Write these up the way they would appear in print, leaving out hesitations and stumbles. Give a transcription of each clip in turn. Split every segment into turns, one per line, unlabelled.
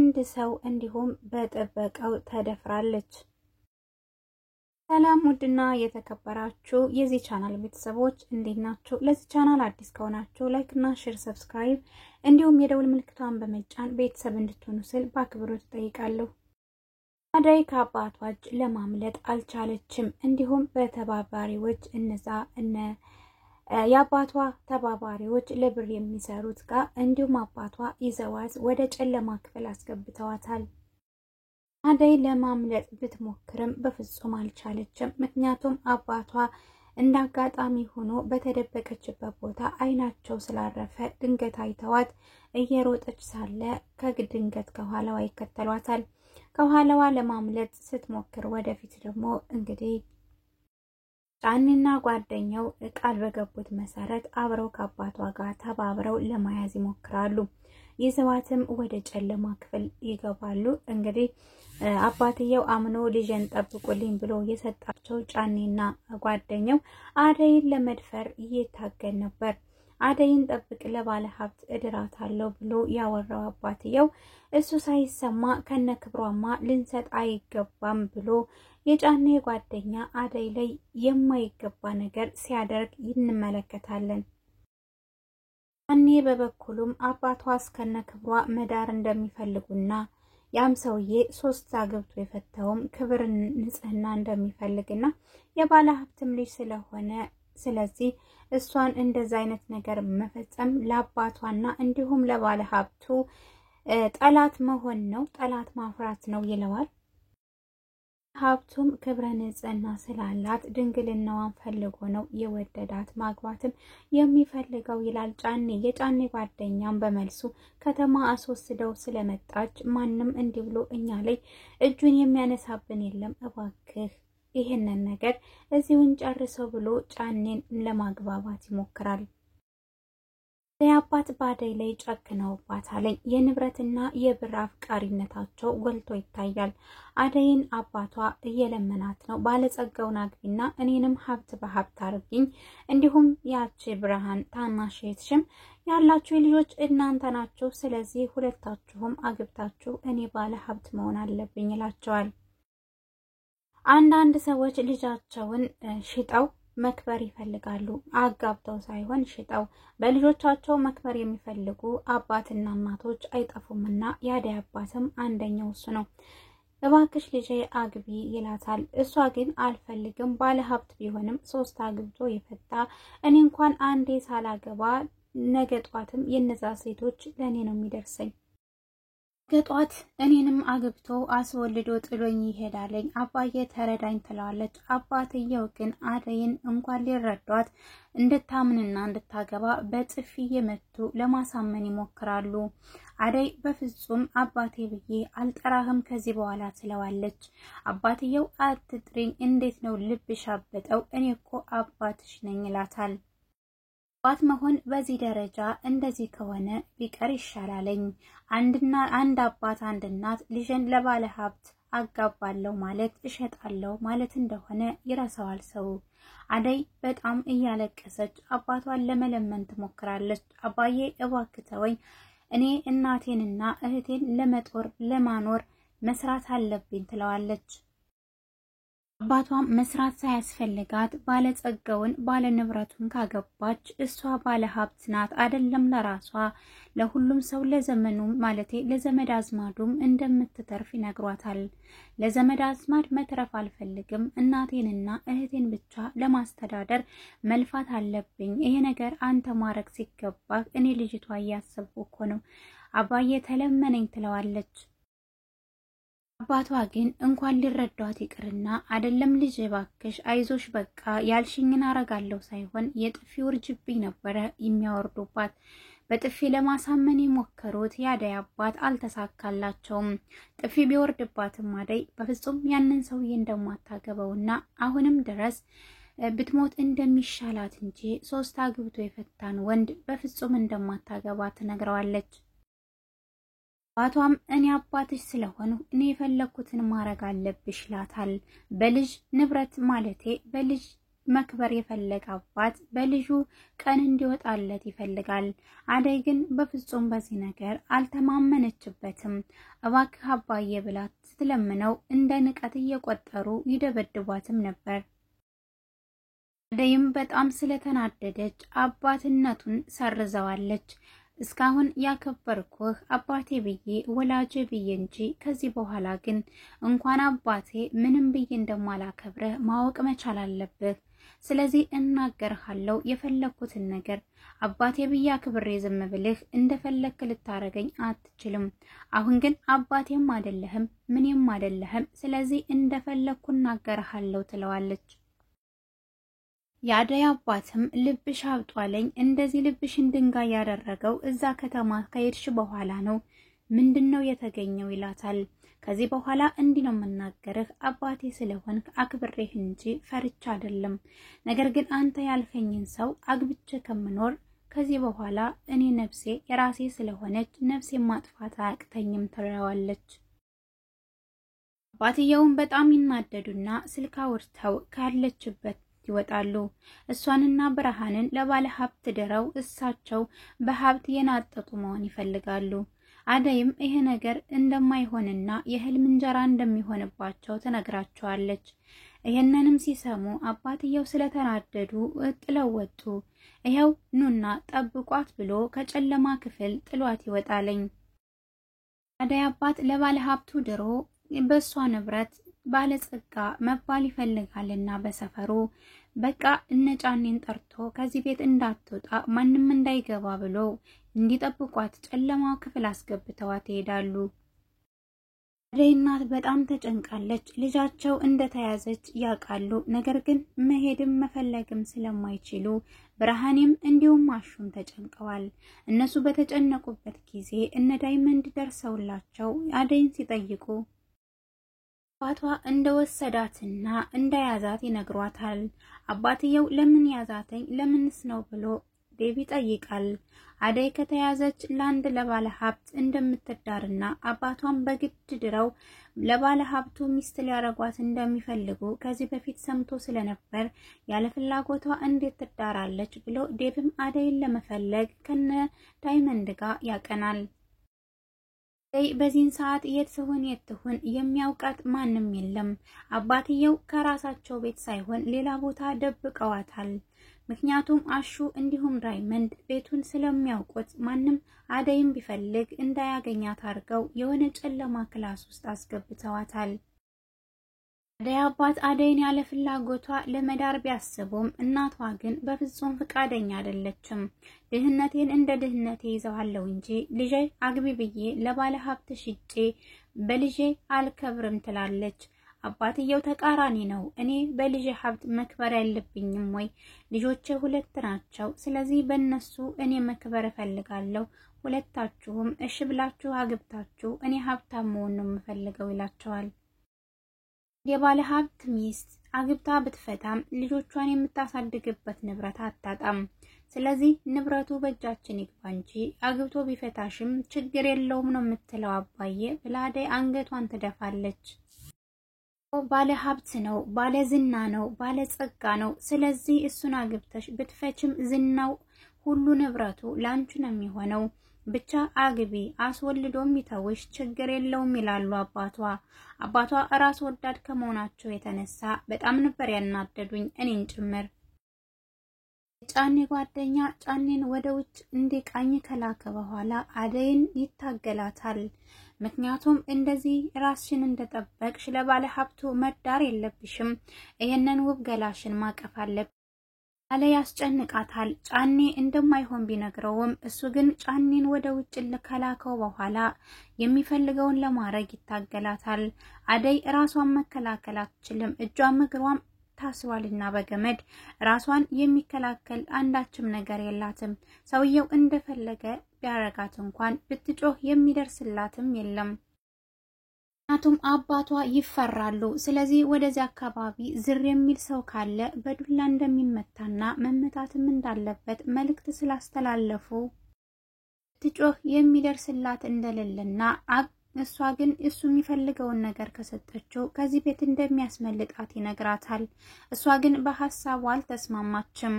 አንድ ሰው እንዲሁም በጥበቃው ተደፍራለች። ሰላም ውድና የተከበራችሁ የዚህ ቻናል ቤተሰቦች እንዴት ናችሁ? ለዚህ ቻናል አዲስ ከሆናችሁ ላይክ እና ሼር ሰብስክራይብ እንዲሁም የደውል ምልክቷን በመጫን ቤተሰብ እንድትሆኑ ስል በአክብሮት እጠይቃለሁ። አደይ ከአባቷ እጅ ለማምለጥ አልቻለችም። እንዲሁም በተባባሪዎች የአባቷ ተባባሪዎች ለብር የሚሰሩት ጋር እንዲሁም አባቷ ይዘዋት ወደ ጨለማ ክፍል አስገብተዋታል። አደይ ለማምለጥ ብትሞክርም በፍጹም አልቻለችም። ምክንያቱም አባቷ እንዳጋጣሚ ሆኖ በተደበቀችበት ቦታ አይናቸው ስላረፈ ድንገት አይተዋት እየሮጠች ሳለ ከድንገት ከኋላዋ ይከተሏታል። ከኋላዋ ለማምለጥ ስትሞክር ወደፊት ደግሞ እንግዲህ ጫኒና ጓደኛው ቃል በገቡት መሰረት አብረው ከአባቷ ጋር ተባብረው ለመያዝ ይሞክራሉ። ይዘዋትም ወደ ጨለማ ክፍል ይገባሉ። እንግዲህ አባትየው አምኖ ልጅን ጠብቁልኝ ብሎ የሰጣቸው ጫኒና ጓደኛው አደይን ለመድፈር እየታገል ነበር። አደይን ጠብቅ ለባለ ሀብት እድራታለሁ ብሎ ያወራው አባትየው እሱ ሳይሰማ ከነ ክብሯማ ልንሰጥ አይገባም ብሎ የጫኔ ጓደኛ አደይ ላይ የማይገባ ነገር ሲያደርግ እንመለከታለን። ጫኔ በበኩሉም አባቷ እስከነ ክብሯ መዳር እንደሚፈልጉና ያም ሰውዬ 3 አግብቶ የፈተውም ክብር ንጽህና እንደሚፈልግና የባለ ሀብትም ልጅ ስለሆነ ስለዚህ እሷን እንደዛ አይነት ነገር መፈጸም ለአባቷና እንዲሁም ለባለ ሀብቱ ጠላት መሆን ነው፣ ጠላት ማፍራት ነው ይለዋል። ሀብቱም ክብረ ንጽህና ስላላት ድንግልናዋን ፈልጎ ነው የወደዳት፣ ማግባትም የሚፈልገው ይላል ጫኔ። የጫኔ ጓደኛም በመልሱ ከተማ አስወስደው ስለመጣች ማንም እንዲህ ብሎ እኛ ላይ እጁን የሚያነሳብን የለም፣ እባክህ ይሄንን ነገር እዚሁን ጨርሰው ብሎ ጫኔን ለማግባባት ይሞክራል። የአባት ባደይ ላይ ጨክነውባታል። የንብረትና የብር አፍቃሪነታቸው ጎልቶ ይታያል። አደይን አባቷ እየለመናት ነው፣ ባለጸጋውን አግቢና እኔንም ሀብት በሀብት አርግኝ፣ እንዲሁም ያቺ ብርሃን ታናሽሽም ያላችሁ ልጆች እናንተ ናችሁ፣ ስለዚህ ሁለታችሁም አግብታችሁ እኔ ባለ ሀብት መሆን አለብኝ ይላቸዋል። አንዳንድ ሰዎች ልጃቸውን ሽጠው መክበር ይፈልጋሉ። አጋብተው ሳይሆን ሽጠው በልጆቻቸው መክበር የሚፈልጉ አባትና እናቶች አይጠፉምና የአደይ አባትም አንደኛው እሱ ነው። እባክሽ ልጄ አግቢ ይላታል። እሷ ግን አልፈልግም፣ ባለ ሀብት ቢሆንም 3 አግብቶ የፈታ እኔ እንኳን አንዴ ሳላገባ ነገ ጧትም የነዛ ሴቶች ለኔ ነው የሚደርሰኝ፣ ገጧት እኔንም አግብቶ አስወልዶ ጥሎኝ ይሄዳለኝ፣ አባዬ ተረዳኝ ትለዋለች። አባትየው ግን አደይን እንኳን ሊረዷት እንድታምንና እንድታገባ በጥፊ የመቱ ለማሳመን ይሞክራሉ። አደይ በፍጹም አባቴ ብዬ አልጠራህም ከዚህ በኋላ ትለዋለች። አባትየው አትጥሪኝ፣ እንዴት ነው ልብሽ አበጠው? እኔ እኮ አባትሽ ነኝ ይላታል። አባት መሆን በዚህ ደረጃ እንደዚህ ከሆነ ቢቀር ይሻላለኝ። አንድ አባት አንድ እናት ልጅን ለባለ ሀብት አጋባለሁ ማለት እሸጣለሁ ማለት እንደሆነ ይረሳዋል ሰው። አደይ በጣም እያለቀሰች አባቷን ለመለመን ትሞክራለች። አባዬ እባክህ ተወኝ፣ እኔ እናቴንና እህቴን ለማኖር መስራት አለብኝ ትለዋለች። አባቷም መስራት ሳያስፈልጋት ባለጸጋውን ባለንብረቱን ካገባች እሷ ባለ ሀብት ናት፣ አይደለም ለራሷ ለሁሉም ሰው ለዘመኑ ማለቴ ለዘመድ አዝማዱም እንደምትተርፍ ይነግሯታል። ለዘመድ አዝማድ መትረፍ አልፈልግም፣ እናቴንና እህቴን ብቻ ለማስተዳደር መልፋት አለብኝ። ይሄ ነገር አንተ ማድረግ ሲገባህ እኔ ልጅቷ እያሰብኩ እኮ ነው፣ አባዬ ተለመነኝ ትለዋለች። አባቷ ግን እንኳን ሊረዷት ይቅርና አይደለም ልጅ ባክሽ አይዞሽ በቃ ያልሽኝን አረጋለሁ ሳይሆን የጥፊ ውርጅብኝ ነበረ የሚያወርዱባት። በጥፊ ለማሳመን የሞከሩት የአደይ አባት አልተሳካላቸውም። ጥፊ ቢወርድባትም አደይ በፍጹም ያንን ሰውዬ እንደማታገበውና አሁንም ድረስ ብትሞት እንደሚሻላት እንጂ 3 አግብቶ የፈታን ወንድ በፍጹም እንደማታገባ ትነግረዋለች። አባቷም እኔ አባትሽ ስለሆነ እኔ የፈለኩትን ማረግ አለብሽ ይላታል። በልጅ ንብረት ማለቴ በልጅ መክበር የፈለገ አባት በልጁ ቀን እንዲወጣለት ይፈልጋል። አደይ ግን በፍጹም በዚህ ነገር አልተማመነችበትም። እባክህ አባዬ ብላት ስትለምነው እንደ ንቀት እየቆጠሩ ይደበድቧትም ነበር። አደይም በጣም ስለተናደደች አባትነቱን ሰርዘዋለች። እስካሁን ያከበርኩህ አባቴ ብዬ ወላጄ ብዬ እንጂ ከዚህ በኋላ ግን እንኳን አባቴ ምንም ብዬ እንደማላከብረህ ማወቅ መቻል አለብህ። ስለዚህ እናገርሃለሁ የፈለኩትን ነገር። አባቴ ብዬ አክብሬ ዝም ብልህ እንደፈለክ ልታረገኝ አትችልም። አሁን ግን አባቴም አይደለህም ምንም አይደለህም። ስለዚህ እንደፈለኩ እናገርሃለሁ ትለዋለች። የአደይ አባትም ልብሽ አብጧለኝ፣ እንደዚህ ልብሽን ድንጋይ ያደረገው እዛ ከተማ ከሄድሽ በኋላ ነው። ምንድነው የተገኘው ይላታል። ከዚህ በኋላ እንዲህ ነው የምናገርህ አባቴ ስለሆንክ አክብሬህ እንጂ ፈርቻ አይደለም። ነገር ግን አንተ ያልከኝን ሰው አግብቼ ከምኖር ከዚህ በኋላ እኔ ነፍሴ የራሴ ስለሆነች ነፍሴ ማጥፋት አያቅተኝም ትለዋለች። አባትየውም በጣም ይናደዱና ስልክ አውርተው ካለችበት ይወጣሉ። እሷንና ብርሃንን ለባለ ሀብት ድረው እሳቸው በሀብት የናጠጡ መሆን ይፈልጋሉ። አደይም ይሄ ነገር እንደማይሆንና የህልም እንጀራ እንደሚሆንባቸው ትነግራቸዋለች። ይሄንንም ሲሰሙ አባትየው ስለተናደዱ ጥለው ወጡ። ይሄው ኑና ጠብቋት ብሎ ከጨለማ ክፍል ጥሏት ይወጣልኝ። አደይ አባት ለባለ ሀብቱ ድሮ በሷ ንብረት ባለጸጋ መባል ይፈልጋልና በሰፈሩ በቃ እነጫኔን ጠርቶ ከዚህ ቤት እንዳትወጣ ማንም እንዳይገባ ብሎ እንዲጠብቋት ጨለማው ክፍል አስገብተዋት ይሄዳሉ። አደይ እናት በጣም ተጨንቃለች። ልጃቸው እንደተያዘች ያውቃሉ። ነገር ግን መሄድም መፈለግም ስለማይችሉ ብርሃኔም እንዲሁም አሹም ተጨንቀዋል። እነሱ በተጨነቁበት ጊዜ እነ ዳይመንድ ደርሰውላቸው አደይን ሲጠይቁ አባቷ እንደወሰዳትና እንደያዛት ይነግሯታል። አባትየው ለምን ያዛተኝ ለምንስ ነው ብሎ ዴቪ ጠይቃል። አደይ ከተያዘች ለአንድ ለባለ ሀብት እንደምትዳርና አባቷን በግድ ድረው ለባለ ሀብቱ ሚስት ሊያረጓት እንደሚፈልጉ ከዚህ በፊት ሰምቶ ስለነበር ያለ ፍላጎቷ እንዴት ትዳራለች ብሎ ዴቭም አደይን ለመፈለግ ከነ ዳይመንድ ጋር ያቀናል። በዚህን ሰዓት የት ትሁን የሚያውቃት ማንም የለም። አባትየው ከራሳቸው ቤት ሳይሆን ሌላ ቦታ ደብቀዋታል። ምክንያቱም አሹ እንዲሁም ዳይመንድ ቤቱን ስለሚያውቁት ማንም አደይም ቢፈልግ እንዳያገኛት አድርገው የሆነ ጨለማ ክላስ ውስጥ አስገብተዋታል። አደይ አባት አደይን ያለ ፍላጎቷ ለመዳር ቢያስቡም እናቷ ግን በፍጹም ፍቃደኛ አይደለችም። ድህነቴን እንደ ድህነቴ ይዘዋለሁ እንጂ ልጄ አግቢ ብዬ ለባለ ሀብት ሽጬ በልጄ አልከብርም ትላለች። አባትየው ተቃራኒ ነው። እኔ በልጄ ሀብት መክበር ያለብኝም ወይ? ልጆቼ ሁለት ናቸው። ስለዚህ በእነሱ እኔ መክበር እፈልጋለሁ። ሁለታችሁም እሺ ብላችሁ አግብታችሁ እኔ ሀብታም መሆን ነው የምፈልገው ይላቸዋል። የባለ ሀብት ሚስት አግብታ ብትፈታም ልጆቿን የምታሳድግበት ንብረት አታጣም። ስለዚህ ንብረቱ በእጃችን ይግባ እንጂ አግብቶ ቢፈታሽም ችግር የለውም ነው የምትለው አባዬ ብላ አደይ አንገቷን ትደፋለች። ባለ ሀብት ነው፣ ባለ ዝና ነው፣ ባለ ጸጋ ነው። ስለዚህ እሱን አግብተሽ ብትፈችም ዝናው ሁሉ ንብረቱ ላንቺ ነው የሚሆነው። ብቻ አግቢ አስወልዶም ይተውሽ ችግር የለውም ይላሉ አባቷ ራስ ወዳድ ከመሆናቸው የተነሳ በጣም ነበር ያናደዱኝ እኔን ጭምር። ጫኔ ጓደኛ ጫኔን ወደ ውጭ እንዲቃኝ ከላከ በኋላ አደይን ይታገላታል። ምክንያቱም እንደዚህ ራስሽን እንደጠበቅሽ ለባለ ሀብቱ መዳር የለብሽም፣ ይሄንን ውብ ገላሽን ማቀፍ አለብሽ አለ ያስጨንቃታል። ጫኔ እንደማይሆን ቢነግረውም እሱ ግን ጫኔን ወደ ውጭ ከላከው በኋላ የሚፈልገውን ለማድረግ ይታገላታል። አደይ ራሷን መከላከል አትችልም። እጇም እግሯም ታስሯልና በገመድ ራሷን የሚከላከል አንዳችም ነገር የላትም። ሰውየው እንደፈለገ ቢያረጋት እንኳን ብትጮህ የሚደርስላትም የለም። እናቱም አባቷ ይፈራሉ። ስለዚህ ወደዚህ አካባቢ ዝር የሚል ሰው ካለ በዱላ እንደሚመታና መመታትም እንዳለበት መልእክት ስላስተላለፉ ትጮህ የሚደርስላት እንደሌለና እሷ ግን እሱ የሚፈልገውን ነገር ከሰጠችው ከዚህ ቤት እንደሚያስመልጣት ይነግራታል። እሷ ግን በሐሳቡ አልተስማማችም።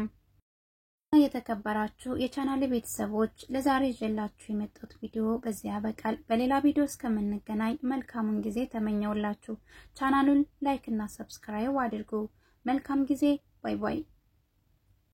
የተከበራችሁ የቻናሌ ቤተሰቦች ለዛሬ ይዤላችሁ የመጣሁት ቪዲዮ በዚህ ያበቃል። በሌላ ቪዲዮ እስከምንገናኝ መልካሙን ጊዜ ተመኘውላችሁ። ቻናሉን ላይክ እና ሰብስክራይብ አድርጉ። መልካም ጊዜ። ባይ ባይ።